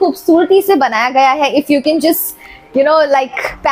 खूबसूरती से बनाया गया है। इफ यू कैन जस्ट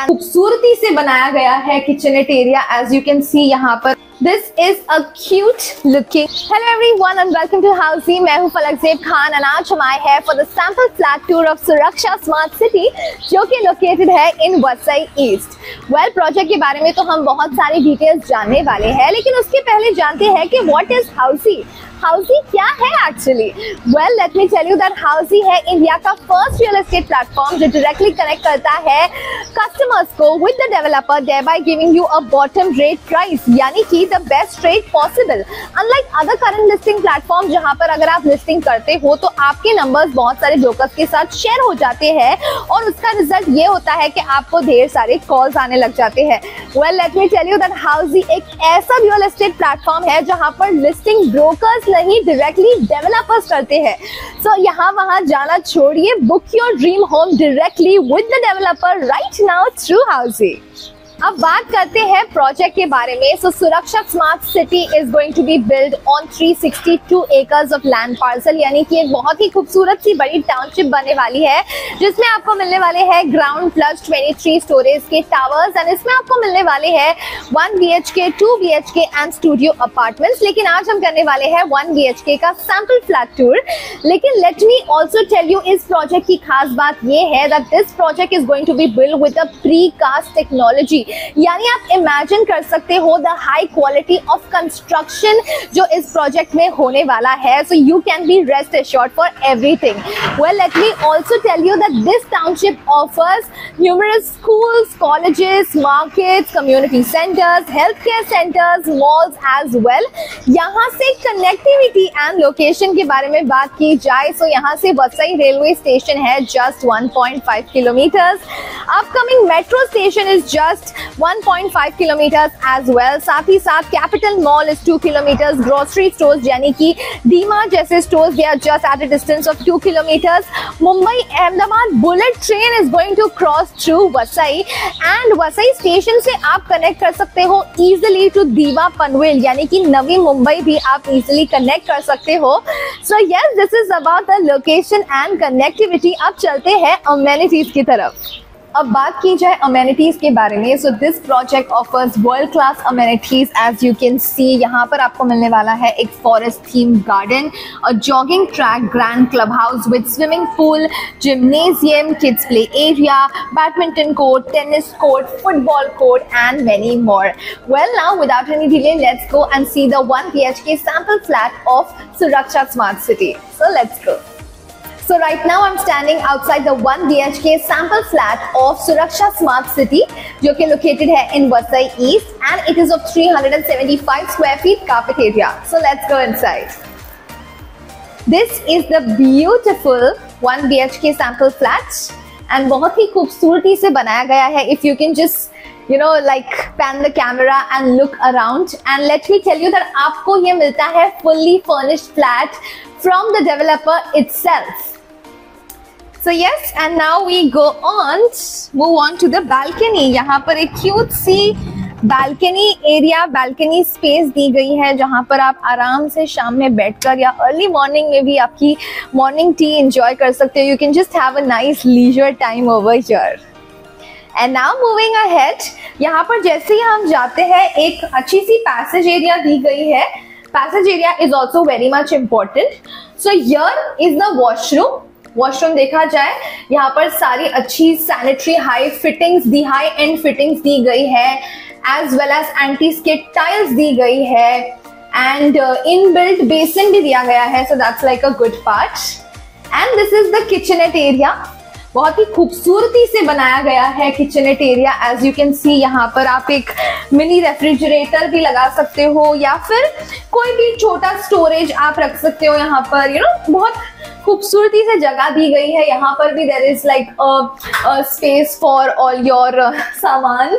खूबसूरती से बनाया गया है kitchenette area, as you can see यहाँ पर। This is a cute looking. Hello everyone and welcome to Housey. मैं हूँ फलकज़ेब खान and आज हम आए हैं for the sample flat tour of Suraksha Smart City, जो कि located है in Vasai East. Well, project के बारे में तो हम बहुत सारी डिटेल्स जानने वाले हैं, लेकिन उसके पहले जानते हैं कि what is Housey. Housey क्या है actually? Well let me tell you that Housey है इंडिया का फर्स्ट रियल एस्टेट प्लेटफॉर्म जो डायरेक्टली कनेक्ट करता है कस्टमर्स को with the developer, thereby giving you a bottom rate price, यानी कि the best rate possible. Unlike other current listing platform जहां पर अगर आप लिस्टिंग करते हो तो आपके नंबर्स बहुत सारे ब्रोकर्स के साथ शेयर हो जाते हैं और उसका रिजल्ट ये होता है कि आपको ढेर सारे कॉल्स आने लग जाते हैं। Well let me tell you that Housey एक ऐसा रियल एस्टेट प्लेटफॉर्म है जहां पर लिस्टिंग ब्रोकर्स नहीं डायरेक्टली डेवलपर्स करते हैं। सो यहाँ वहां जाना छोड़िए, book your dream home directly with the developer right now through Housey। अब बात करते हैं प्रोजेक्ट के बारे में। So Suraksha smart city is going to be build on 362 acres of land parcel, यानी कि एक बहुत ही खूबसूरत सी बड़ी टाउनशिप बनने वाली है जिसमें आपको मिलने वाले हैं ग्राउंड प्लस 23 स्टोरेज के टावर्स एंड इसमें आपको मिलने वाले हैं 1 BHK, 2 BHK and studio apartments. लेकिन आज हम करने वाले हैं 1 BHK का सैंपल फ्लैट टूर। लेकिन let me also tell you, इस प्रोजेक्ट की खास बात यह है that this project is going to be build with a precast technology, यानी आप इमेजिन कर सकते हो the high quality of construction जो इस प्रोजेक्ट में होने वाला है। So you can be rest assured for everything. Well let me also tell you that this township offers numerous schools, colleges, markets, community centres, health care centres, malls as well. यहाँ से connectivity and location के बारे में बात की जाए तो यहाँ से वसई रेलवे स्टेशन है just 1.5 kilometres. Upcoming metro station is just 1.5 kilometres as well. साथ ही साथ capital mall is 2 kilometres. Grocery stores यानी कि डीमा जैसे stores they are just at a distance of 2 kilometres. Mumbai Ahmedabad bullet train is going to cross through Vasai and Vasai station से आप connect कर सकते हो इजिली टू दीवा पनवेल, यानी कि नवी मुंबई भी आप इजिली कनेक्ट कर सकते हो। So yes, this is about the location and connectivity. अब चलते हैं अमेनिटीज की तरफ। अब बात की जाए अमेनिटीज के बारे में, so this project offers world class amenities. As you can see यहाँ पर आपको मिलने वाला है एक फॉरेस्ट थीम गार्डन, और jogging track, grand club house with swimming pool, gymnasium, kids play area, badminton court, tennis court, football court and many more. Well now without any delay let's go and see the 1 BHK sample flat of Suraksha Smart City. So let's go. So right now I'm standing outside the 1 BHK sample flat of Suraksha Smart City, जो कि located है in Vasai East and it is of 375 square feet carpet area. So let's go inside. This is the beautiful 1 BHK sample flat and बहुत ही खूबसूरती से बनाया गया है। If you can just pan the camera and look around and let me tell you that आपको ये मिलता है fully furnished flat from the developer itself. So yes, and now we move on to the balcony. यहाँ पर एक cute सी balcony area, balcony space दी गई है जहाँ पर आप आराम से शाम में बैठकर या early morning में भी आपकी morning tea enjoy कर सकते हो। You can just have a nice leisure time over here. And now moving ahead, यहाँ पर जैसे ही हम जाते हैं एक अच्छी सी passage area दी गई है। Passage area is also very much important. So here is the washroom. Washroom देखा जाए यहाँ पर सारी अच्छी सैनिटरी हाई फिटिंग्स दी, हाई एंड फिटिंग्स दी गई है, as well as anti skid tiles दी गई है एंड इनबिल्ट बेसिन भी दिया गया है। So that's like a good part. And this is the kitchenette area. बहुत ही खूबसूरती से बनाया गया है kitchenette area. As you can see यहाँ पर आप एक मिनी रेफ्रिजरेटर भी लगा सकते हो या फिर कोई भी छोटा स्टोरेज आप रख सकते हो यहाँ पर। बहुत खूबसूरती से जगह दी गई है। यहाँ पर भी there is like space for all your सामान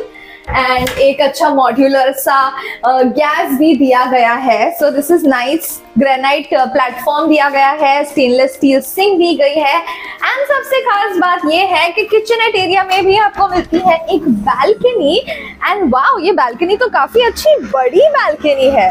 एंड एक अच्छा मॉड्यूलर सा गैस भी दिया गया है। So this is nice. Granite platform दिया गया है, स्टेनलेस स्टील सिंक दी गई है एंड सबसे खास बात ये है कि किचनेट एरिया में भी आपको मिलती है एक बालकनी एंड वाओ, ये बालकनी तो काफी अच्छी बड़ी बालकनी है।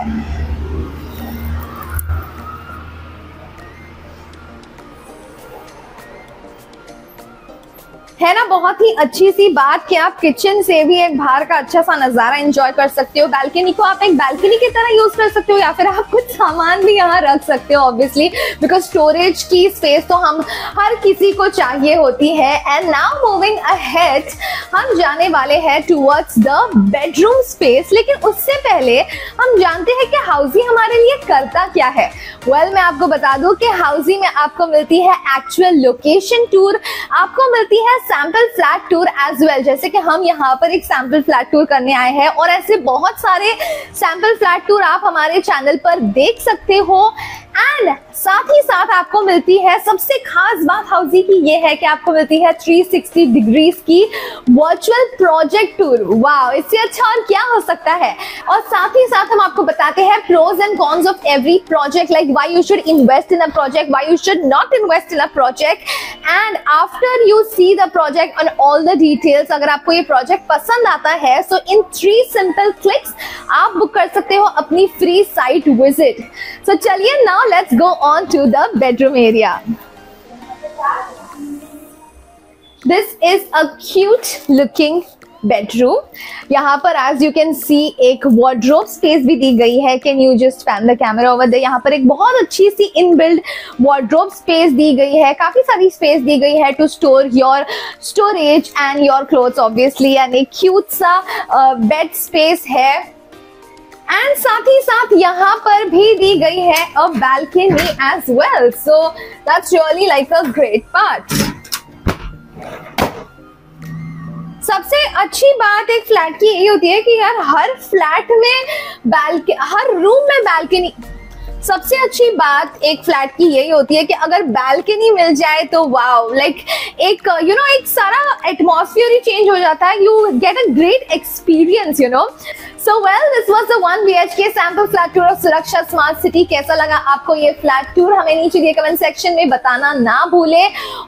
है ना बहुत ही अच्छी सी बात कि आप किचन से भी एक बाहर का अच्छा सा नजारा एंजॉय कर सकते हो। बालकनी को आप एक बालकनी की तरह यूज कर सकते हो या फिर आप कुछ सामान भी यहाँ रख सकते हो ऑब्वियसली, बिकॉज स्टोरेज की स्पेस तो हम हर किसी को चाहिए होती है। एंड नाउ मूविंग अहेड, हम जाने वाले हैं टुवर्ड्स द बेडरूम स्पेस। लेकिन उससे पहले हम जानते हैं कि हाउसी हमारे लिए करता क्या है। वेल, मैं आपको बता दूं कि हाउसी में आपको मिलती है एक्चुअल लोकेशन टूर, आपको मिलती है sample flat tour as well. जैसे कि हम यहाँ पर एक सैंपल फ्लैट टूर करने आए हैं और ऐसे बहुत सारे सैंपल फ्लैट टूर आप हमारे चैनल पर देख सकते हो। एंड साथ ही साथ आपको मिलती है, सबसे खास बात हाउसी की ये है कि आपको मिलती है 360 डिग्रीज की वर्चुअल प्रोजेक्ट टूर। वाओ, इससे अच्छा और क्या हो सकता है। और साथ ही साथ हम आपको बताते हैं pros and cons of every project, like why you should invest in a project, why you should not invest in a project. And after you see the project on all the details, अगर आपको ये project पसंद आता है so in 3 simple clicks आप book कर सकते हो अपनी फ्री साइट विजिट। सो चलिए now let's go on to the bedroom area. This is a cute looking bedroom. यहाँ पर as you can see एक wardrobe space भी दी गई है। Can you just pan the camera over there? यहाँ पर एक बहुत अच्छी सी inbuilt wardrobe space दी गई है, काफी सारी space दी गई है to store your storage and your clothes obviously, and एक cute सा bed space है। एंड साथ ही साथ यहाँ पर भी दी गई है a balcony as well, so that's really like a great part. सबसे अच्छी बात एक फ्लैट की यही होती है कि यार हर फ्लैट में हर रूम में बालकनी। सबसे अच्छी बात एक फ्लैट की यही होती है कि अगर बालकनी मिल जाए तो वाओ, लाइक एक एक सारा एटमॉस्फेयर ही चेंज हो जाता है। You get a great experience, So well, this was the 1 BHK sample flat tour of सुरक्षा स्मार्ट सिटी। कैसा लगा आपको ये फ्लैट टूर, हमें नीचे दिए कमेंट सेक्शन में बताना ना भूले।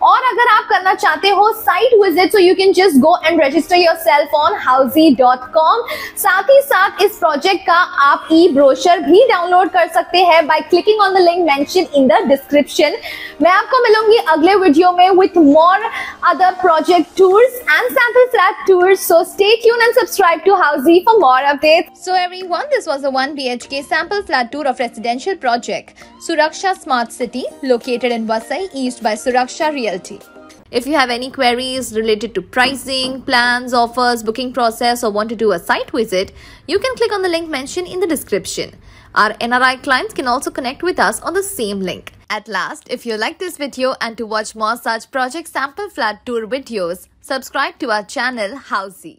और अगर आप करना चाहते हो site visit, so you can just go and register yourself on housey.com। साथ ही साथ इस प्रोजेक्ट का आप ई ब्रोशर भी डाउनलोड कर सकते हैं by clicking on the link mentioned in the description। मैं आपको मिलूंगी अगले वीडियो में with more other project tours and sample flat tours, so stay tuned and subscribe to Housey for more updates। So everyone, this was a 1 BHK sample flat tour of residential project Suraksha Smart City located in Vasai East by Suraksha Realty. If you have any queries related to pricing, plans, offers, booking process or want to do a site visit, you can click on the link mentioned in the description. Our NRI clients can also connect with us on the same link. At last, if you like this video and to watch more such project sample flat tour videos, subscribe to our channel Housey.